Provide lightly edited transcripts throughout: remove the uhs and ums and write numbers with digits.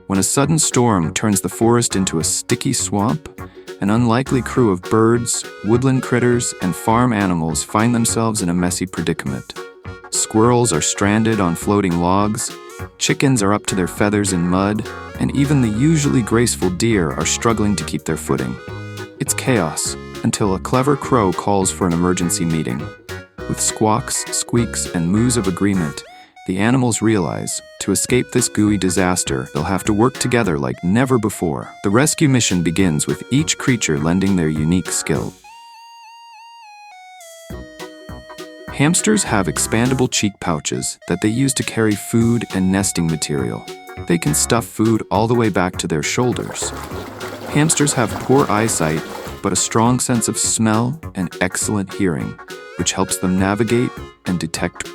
When a sudden storm turns the forest into a sticky swamp, an unlikely crew of birds, woodland critters, and farm animals find themselves in a messy predicament. Squirrels are stranded on floating logs, chickens are up to their feathers in mud, and even the usually graceful deer are struggling to keep their footing. It's chaos, until a clever crow calls for an emergency meeting. With squawks, squeaks, and moos of agreement, the animals realize, to escape this gooey disaster, they'll have to work together like never before. The rescue mission begins with each creature lending their unique skill. Hamsters have expandable cheek pouches that they use to carry food and nesting material. They can stuff food all the way back to their shoulders. Hamsters have poor eyesight, but a strong sense of smell and excellent hearing, which helps them navigate and detect.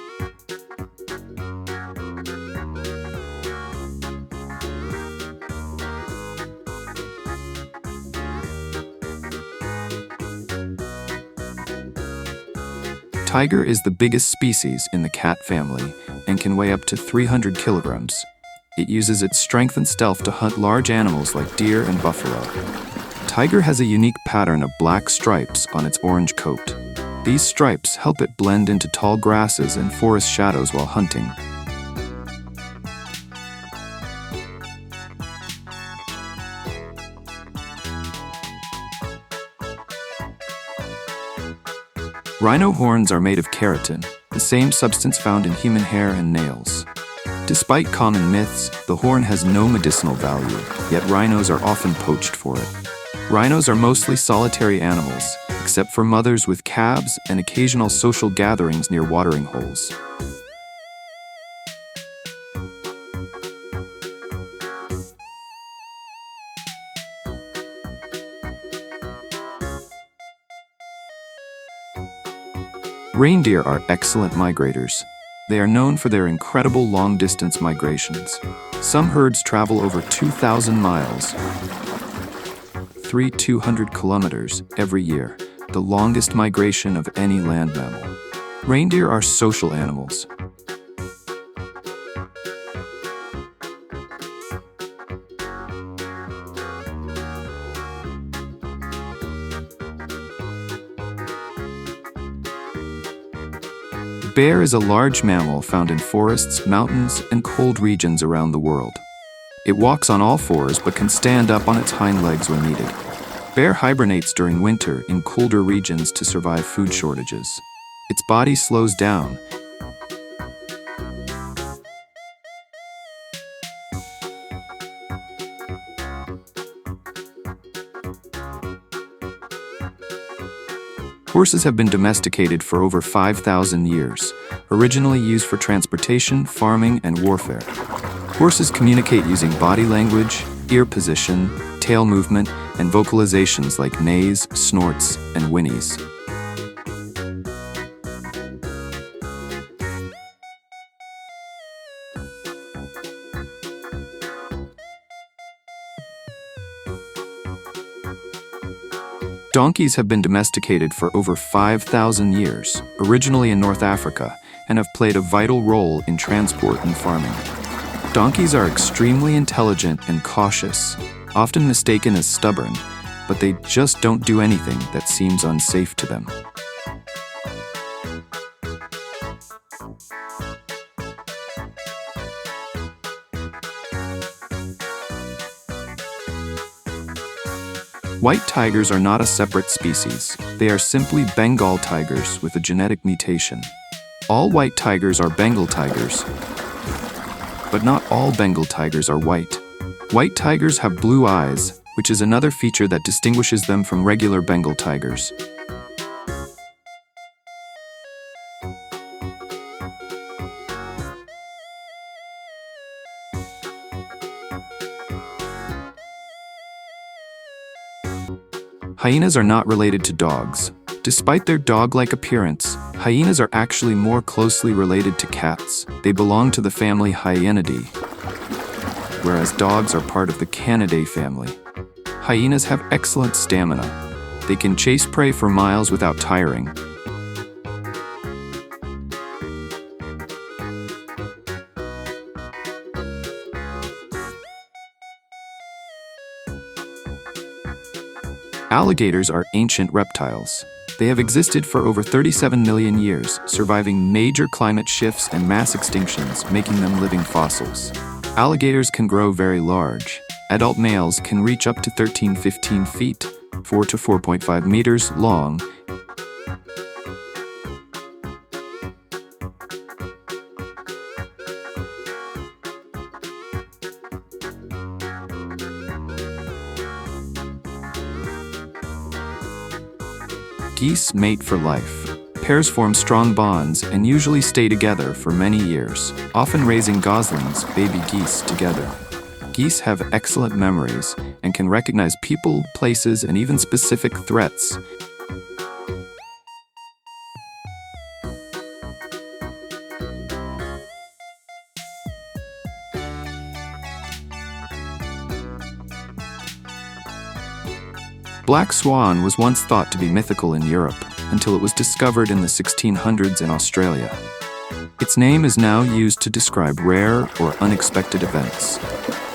Tiger is the biggest species in the cat family and can weigh up to 300 kilograms. It uses its strength and stealth to hunt large animals like deer and buffalo. Tiger has a unique pattern of black stripes on its orange coat. These stripes help it blend into tall grasses and forest shadows while hunting. Rhino horns are made of keratin, the same substance found in human hair and nails. Despite common myths, the horn has no medicinal value, yet rhinos are often poached for it. Rhinos are mostly solitary animals, except for mothers with calves and occasional social gatherings near watering holes. Reindeer are excellent migrators. They are known for their incredible long-distance migrations. Some herds travel over 2,000 miles, 200 kilometers, every year, the longest migration of any land mammal. Reindeer are social animals. The bear is a large mammal found in forests, mountains, and cold regions around the world. It walks on all fours but can stand up on its hind legs when needed. Bear hibernates during winter in colder regions to survive food shortages. Its body slows down. Horses have been domesticated for over 5,000 years, originally used for transportation, farming, and warfare. Horses communicate using body language, ear position, tail movement, and vocalizations like neighs, snorts, and whinnies. Donkeys have been domesticated for over 5,000 years, originally in North Africa, and have played a vital role in transport and farming. Donkeys are extremely intelligent and cautious, often mistaken as stubborn, but they just don't do anything that seems unsafe to them. White tigers are not a separate species. They are simply Bengal tigers with a genetic mutation. All white tigers are Bengal tigers, but not all Bengal tigers are white. White tigers have blue eyes, which is another feature that distinguishes them from regular Bengal tigers. Hyenas are not related to dogs. Despite their dog-like appearance, hyenas are actually more closely related to cats. They belong to the family Hyenidae, whereas dogs are part of the Canidae family. Hyenas have excellent stamina. They can chase prey for miles without tiring. Alligators are ancient reptiles. They have existed for over 37 million years, surviving major climate shifts and mass extinctions, making them living fossils. Alligators can grow very large. Adult males can reach up to 13-15 feet, 4 to 4.5 meters long. Geese mate for life. Pairs form strong bonds and usually stay together for many years, often raising goslings, baby geese, together. Geese have excellent memories and can recognize people, places, and even specific threats. Black swan was once thought to be mythical in Europe, until it was discovered in the 1600s in Australia. Its name is now used to describe rare or unexpected events.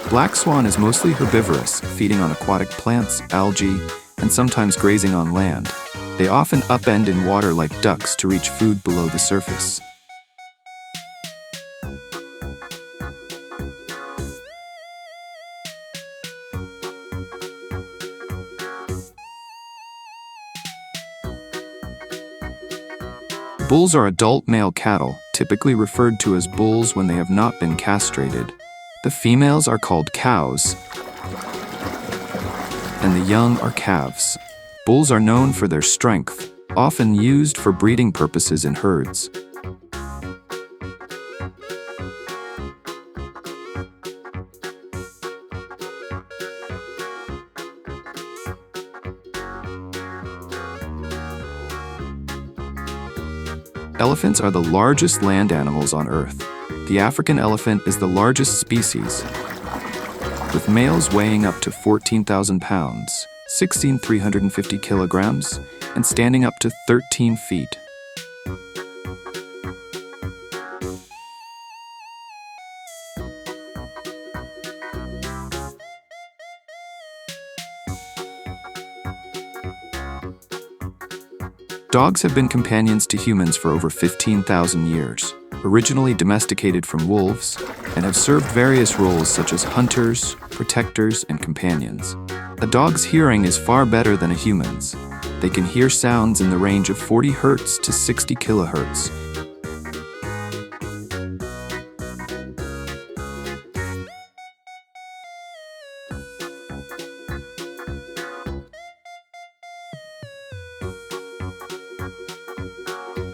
Black swan is mostly herbivorous, feeding on aquatic plants, algae, and sometimes grazing on land. They often upend in water like ducks to reach food below the surface. Bulls are adult male cattle, typically referred to as bulls when they have not been castrated. The females are called cows, and the young are calves. Bulls are known for their strength, often used for breeding purposes in herds. Elephants are the largest land animals on Earth. The African elephant is the largest species, with males weighing up to 14,000 pounds, 16,350 kilograms, and standing up to 13 feet. Dogs have been companions to humans for over 15,000 years, originally domesticated from wolves, and have served various roles such as hunters, protectors, and companions. A dog's hearing is far better than a human's. They can hear sounds in the range of 40 Hz to 60 kHz.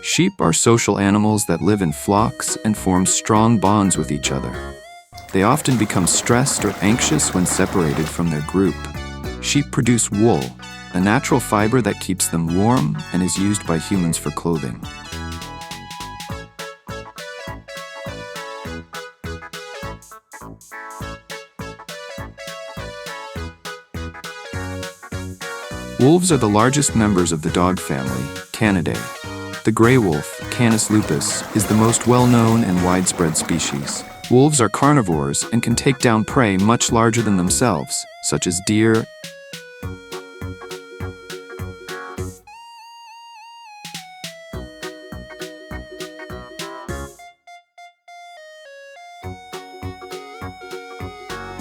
Sheep are social animals that live in flocks and form strong bonds with each other. They often become stressed or anxious when separated from their group. Sheep produce wool, a natural fiber that keeps them warm and is used by humans for clothing. Wolves are the largest members of the dog family, Canidae. The gray wolf, Canis lupus, is the most well-known and widespread species. Wolves are carnivores and can take down prey much larger than themselves, such as deer.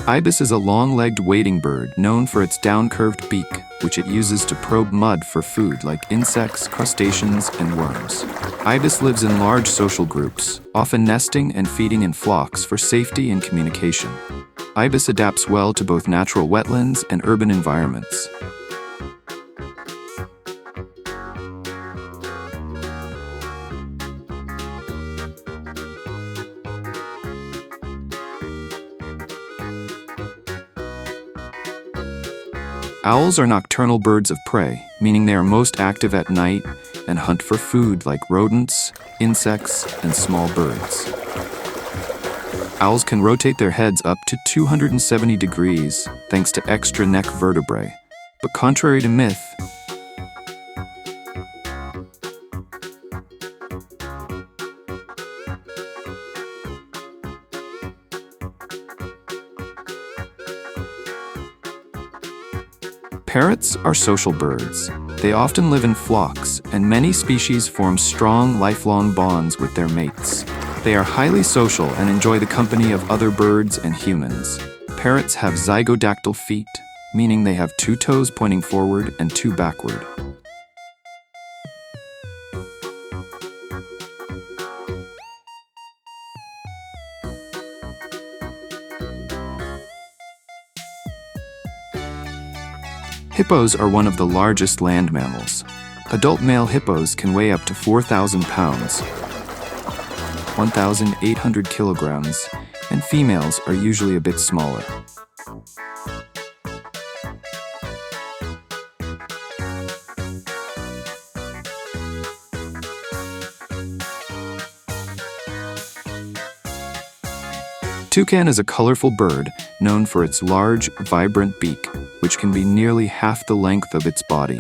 Ibis is a long-legged wading bird known for its down-curved beak, which it uses to probe mud for food like insects, crustaceans, and worms. Ibis lives in large social groups, often nesting and feeding in flocks for safety and communication. Ibis adapts well to both natural wetlands and urban environments. Owls are nocturnal birds of prey, meaning they are most active at night and hunt for food like rodents, insects, and small birds. Owls can rotate their heads up to 270 degrees thanks to extra neck vertebrae. But contrary to myth, Parrots are social birds. They often live in flocks, and many species form strong, lifelong bonds with their mates. They are highly social and enjoy the company of other birds and humans. Parrots have zygodactyl feet, meaning they have 2 toes pointing forward and 2 backward. Hippos are one of the largest land mammals. Adult male hippos can weigh up to 4,000 pounds, 1,800 kilograms, and females are usually a bit smaller. Toucan is a colorful bird known for its large, vibrant beak, which can be nearly half the length of its body.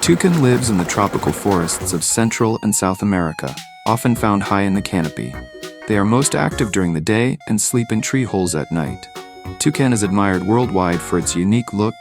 Toucan lives in the tropical forests of Central and South America, often found high in the canopy. They are most active during the day and sleep in tree holes at night. Toucan is admired worldwide for its unique look.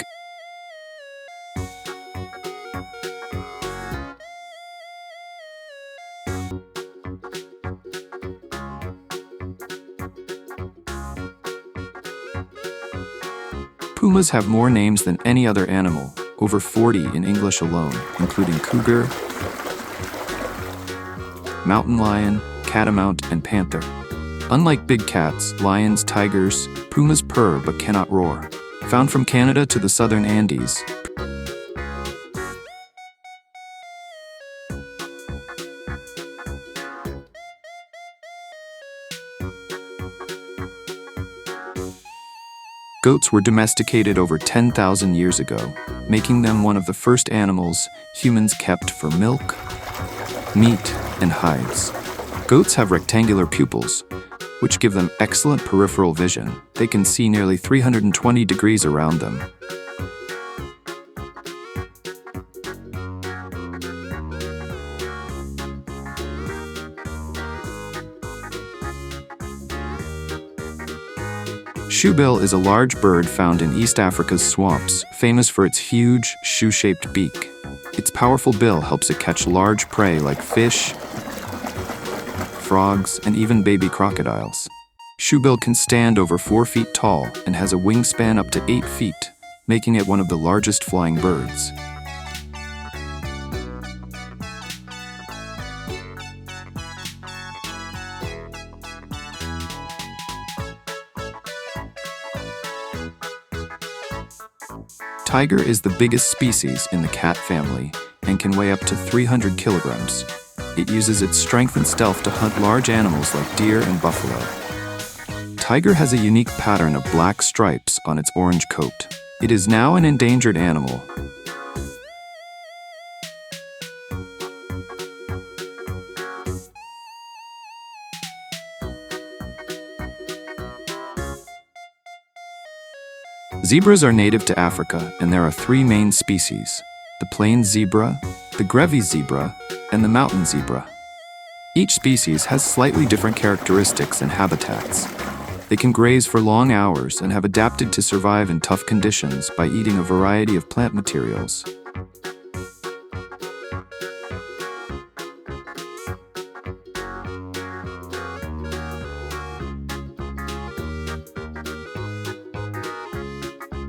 Pumas have more names than any other animal, over 40 in English alone, including cougar, mountain lion, catamount, and panther. Unlike big cats, lions, tigers, pumas purr but cannot roar. Found from Canada to the southern Andes, goats were domesticated over 10,000 years ago, making them one of the first animals humans kept for milk, meat, and hides. Goats have rectangular pupils, which give them excellent peripheral vision. They can see nearly 320 degrees around them. Shoebill is a large bird found in East Africa's swamps, famous for its huge, shoe-shaped beak. Its powerful bill helps it catch large prey like fish, frogs, and even baby crocodiles. Shoebill can stand over 4 feet tall and has a wingspan up to 8 feet, making it one of the largest flying birds. Tiger is the biggest species in the cat family and can weigh up to 300 kilograms. It uses its strength and stealth to hunt large animals like deer and buffalo. Tiger has a unique pattern of black stripes on its orange coat. It is now an endangered animal. Zebras are native to Africa, and there are 3 main species: the plain zebra, the Grevy zebra, and the mountain zebra. Each species has slightly different characteristics and habitats. They can graze for long hours and have adapted to survive in tough conditions by eating a variety of plant materials.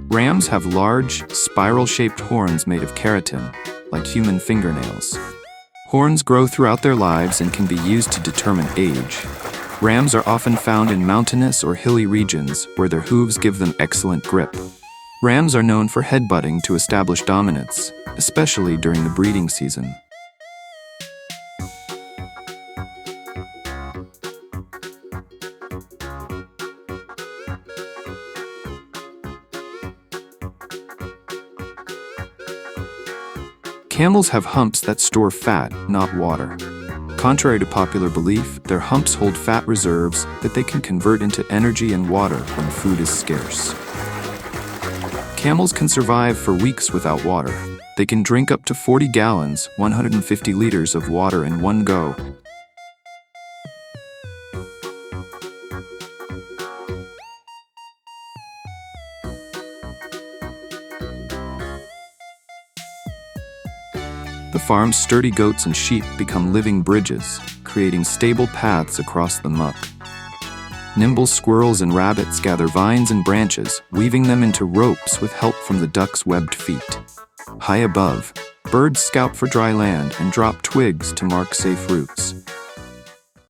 Rams have large, spiral-shaped horns made of keratin, like human fingernails. Horns grow throughout their lives and can be used to determine age. Rams are often found in mountainous or hilly regions where their hooves give them excellent grip. Rams are known for headbutting to establish dominance, especially during the breeding season. Camels have humps that store fat, not water. Contrary to popular belief, their humps hold fat reserves that they can convert into energy and water when food is scarce. Camels can survive for weeks without water. They can drink up to 40 gallons, 150 liters of water in one go. The farm's sturdy goats and sheep become living bridges, creating stable paths across the muck. Nimble squirrels and rabbits gather vines and branches, weaving them into ropes with help from the ducks' webbed feet. High above, birds scout for dry land and drop twigs to mark safe routes,